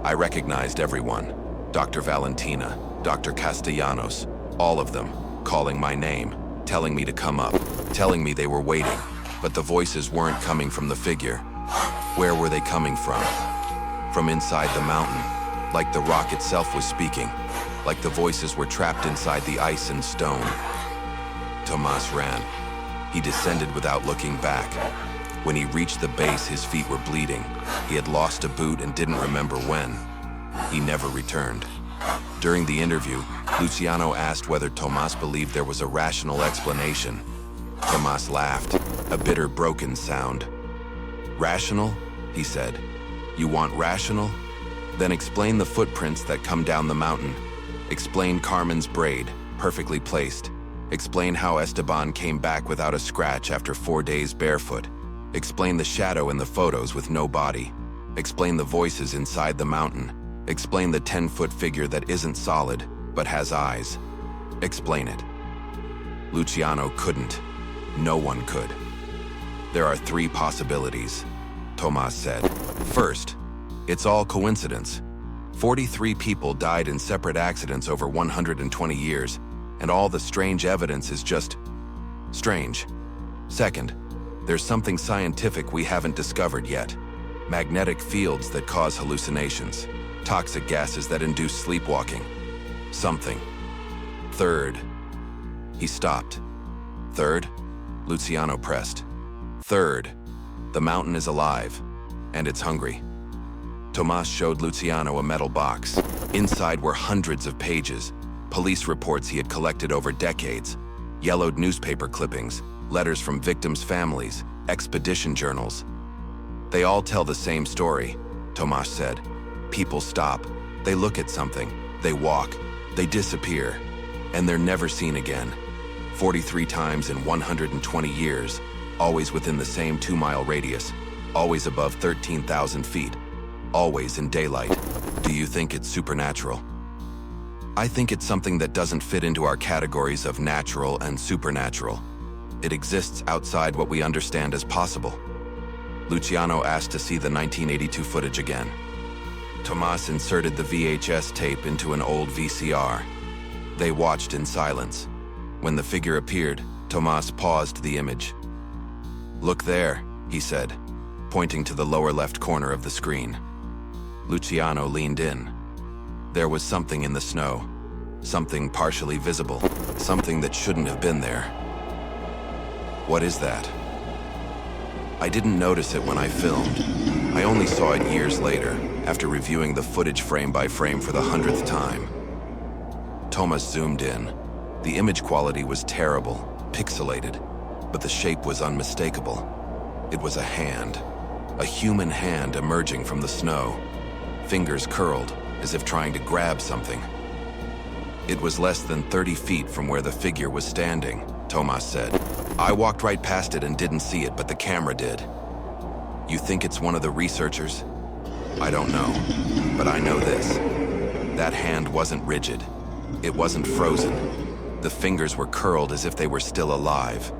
[SPEAKER 1] I recognized everyone. Dr. Valentina, Dr. Castellanos, all of them, calling my name, telling me to come up, telling me they were waiting. But the voices weren't coming from the figure. Where were they coming from? From inside the mountain, like the rock itself was speaking, like the voices were trapped inside the ice and stone. Tomas ran. He descended without looking back. When he reached the base, his feet were bleeding. He had lost a boot and didn't remember when. He never returned. During the interview, Luciano asked whether Tomas believed there was a rational explanation. Tomas laughed, a bitter, broken sound. Rational? He said. You want rational? Then explain the footprints that come down the mountain. Explain Carmen's braid, perfectly placed. Explain how Esteban came back without a scratch after 4 days barefoot. Explain the shadow in the photos with no body. Explain the voices inside the mountain. Explain the 10-foot figure that isn't solid, but has eyes. Explain it. Luciano couldn't. No one could. There are 3 possibilities, Tomas said. First, it's all coincidence. 43 people died in separate accidents over 120 years, and all the strange evidence is just strange. Second, there's something scientific we haven't discovered yet. Magnetic fields that cause hallucinations. Toxic gases that induce sleepwalking. Something. Third. He stopped. Third, Luciano pressed. Third, the mountain is alive, and it's hungry. Tomas showed Luciano a metal box. Inside were hundreds of pages, police reports he had collected over decades, yellowed newspaper clippings, letters from victims' families, expedition journals. They all tell the same story, Tomas said. People stop, they look at something, they walk, they disappear, and they're never seen again. 43 times in 120 years, always within the same 2-mile radius, always above 13,000 feet, always in daylight. Do you think it's supernatural? I think it's something that doesn't fit into our categories of natural and supernatural. It exists outside what we understand as possible. Luciano asked to see the 1982 footage again. Tomas inserted the VHS tape into an old VCR. They watched in silence. When the figure appeared, Tomas paused the image. "Look there," he said, pointing to the lower left corner of the screen. Luciano leaned in. There was something in the snow, something partially visible, something that shouldn't have been there. "What is that?" "I didn't notice it when I filmed. I only saw it years later, after reviewing the footage frame by frame for the 100th time." Thomas zoomed in. The image quality was terrible, pixelated, but the shape was unmistakable. It was a hand, a human hand emerging from the snow, fingers curled as if trying to grab something. "It was less than 30 feet from where the figure was standing," Tomas said. "I walked right past it and didn't see it, but the camera did." "You think it's one of the researchers?" "I don't know, but I know this. That hand wasn't rigid. It wasn't frozen. The fingers were curled as if they were still alive,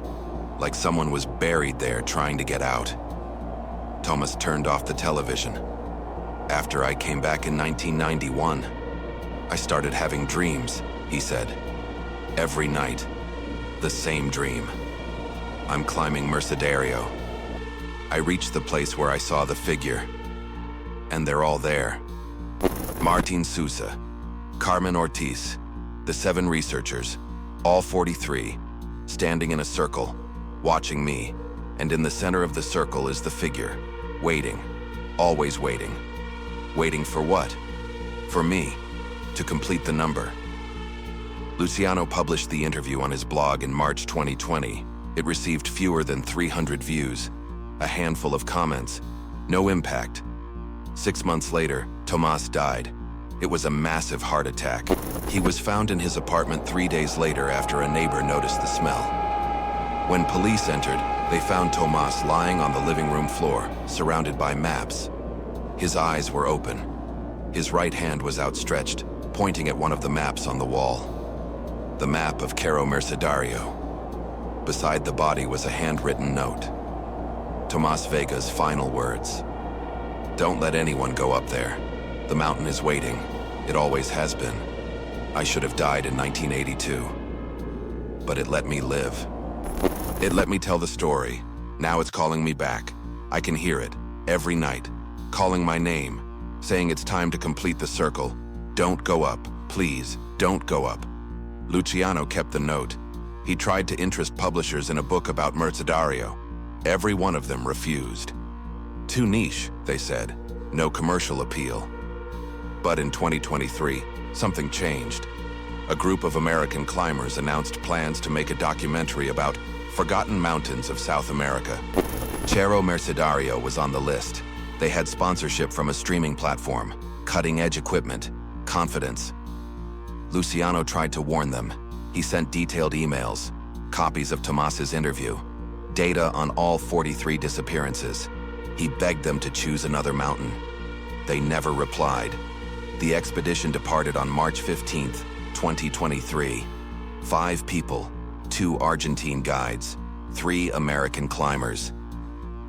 [SPEAKER 1] like someone was buried there trying to get out." Thomas turned off the television. "After I came back in 1991, I started having dreams," he said. "Every night, the same dream. I'm climbing Mercedario. I reached the place where I saw the figure, and they're all there. Martin Sousa, Carmen Ortiz, the 7 researchers, all 43, standing in a circle, watching me, and in the center of the circle is the figure, waiting, always waiting. Waiting for what? For me, to complete the number." Luciano published the interview on his blog in March 2020. It received fewer than 300 views, a handful of comments, no impact. 6 months later, Tomas died. It was a massive heart attack. He was found in his apartment 3 days later after a neighbor noticed the smell. When police entered, they found Tomas lying on the living room floor, surrounded by maps. His eyes were open. His right hand was outstretched, pointing at one of the maps on the wall. The map of Cerro Mercedario. Beside the body was a handwritten note. Tomas Vega's final words. "Don't let anyone go up there. The mountain is waiting. It always has been. I should have died in 1982. But it let me live. It let me tell the story. Now it's calling me back. I can hear it, every night, calling my name, saying it's time to complete the circle. Don't go up, please, don't go up." Luciano kept the note. He tried to interest publishers in a book about Mercedario. Every one of them refused. "Too niche," they said. "No commercial appeal." But in 2023, something changed. A group of American climbers announced plans to make a documentary about forgotten mountains of South America. Cerro Mercedario was on the list. They had sponsorship from a streaming platform, cutting-edge equipment, confidence. Luciano tried to warn them. He sent detailed emails, copies of Tomas's interview, data on all 43 disappearances. He begged them to choose another mountain. They never replied. The expedition departed on March 15, 2023. 5 people, 2 Argentine guides, 3 American climbers.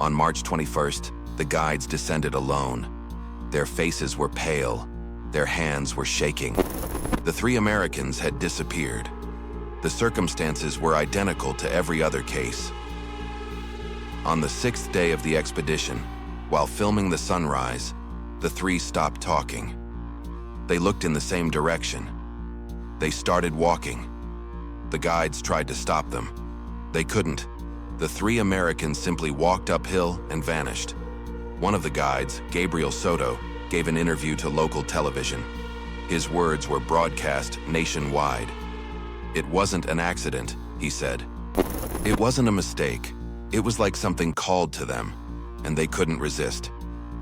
[SPEAKER 1] On March 21st, the guides descended alone. Their faces were pale. Their hands were shaking. The 3 Americans had disappeared. The circumstances were identical to every other case. On the 6th day of the expedition, while filming the sunrise, the 3 stopped talking. They looked in the same direction. They started walking. The guides tried to stop them. They couldn't. The 3 Americans simply walked uphill and vanished. One of the guides, Gabriel Soto, gave an interview to local television. His words were broadcast nationwide. "It wasn't an accident," he said. "It wasn't a mistake. It was like something called to them, and they couldn't resist.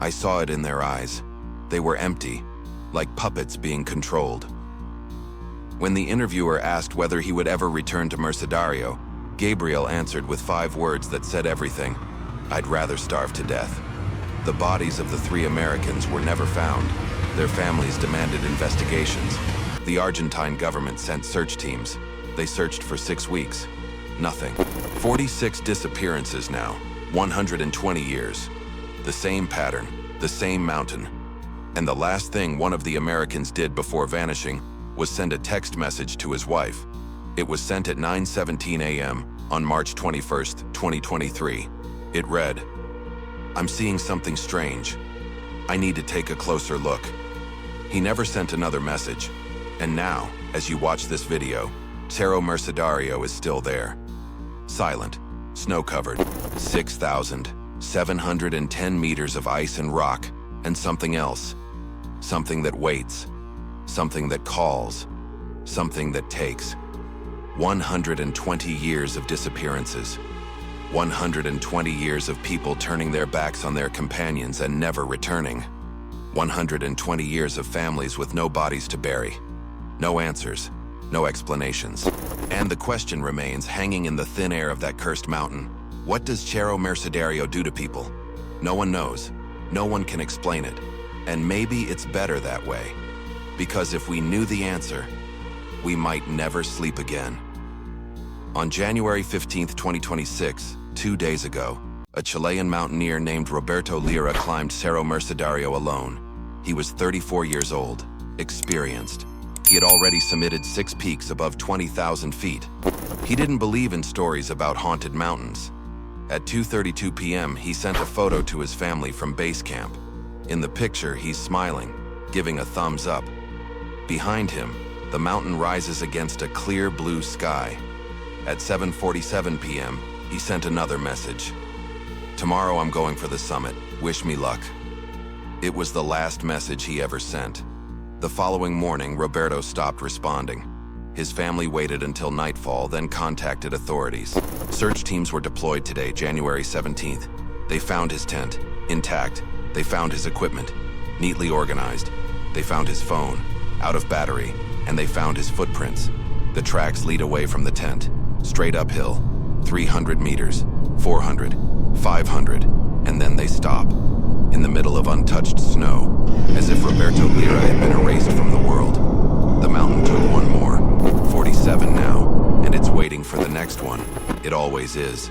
[SPEAKER 1] I saw it in their eyes. They were empty, like puppets being controlled." When the interviewer asked whether he would ever return to Mercedario, Gabriel answered with 5 words that said everything. "I'd rather starve to death." The bodies of the 3 Americans were never found. Their families demanded investigations. The Argentine government sent search teams. They searched for 6 weeks. Nothing. 46 disappearances now, 120 years. The same pattern, the same mountain. And the last thing one of the Americans did before vanishing was send a text message to his wife. It was sent at 9:17 a.m. on March 21st, 2023. It read, "I'm seeing something strange. I need to take a closer look." He never sent another message. And now, as you watch this video, Cerro Mercedario is still there. Silent, snow-covered, 6,710 meters of ice and rock, and something else. Something that waits. Something that calls. Something that takes. 120 years of disappearances. 120 years of people turning their backs on their companions and never returning. 120 years of families with no bodies to bury. No answers, no explanations. And the question remains hanging in the thin air of that cursed mountain. What does Cerro Mercedario do to people? No one knows. No one can explain it. And maybe it's better that way. Because if we knew the answer, we might never sleep again. On January 15th, 2026, 2 days ago, a Chilean mountaineer named Roberto Lira climbed Cerro Mercedario alone. He was 34 years old, experienced. He had already submitted 6 peaks above 20,000 feet. He didn't believe in stories about haunted mountains. At 2:32 p.m., he sent a photo to his family from base camp. In the picture, he's smiling, giving a thumbs up. Behind him, the mountain rises against a clear blue sky. At 7:47 p.m., he sent another message. "Tomorrow I'm going for the summit. Wish me luck." It was the last message he ever sent. The following morning, Roberto stopped responding. His family waited until nightfall, then contacted authorities. Search teams were deployed today, January 17th. They found his tent, intact. They found his equipment, neatly organized. They found his phone, out of battery, and they found his footprints. The tracks lead away from the tent, straight uphill, 300 meters, 400, 500, and then they stop, in the middle of untouched snow, as if Roberto Lira had been erased from the world. The mountain took one more, 47 now, and it's waiting for the next one. It always is.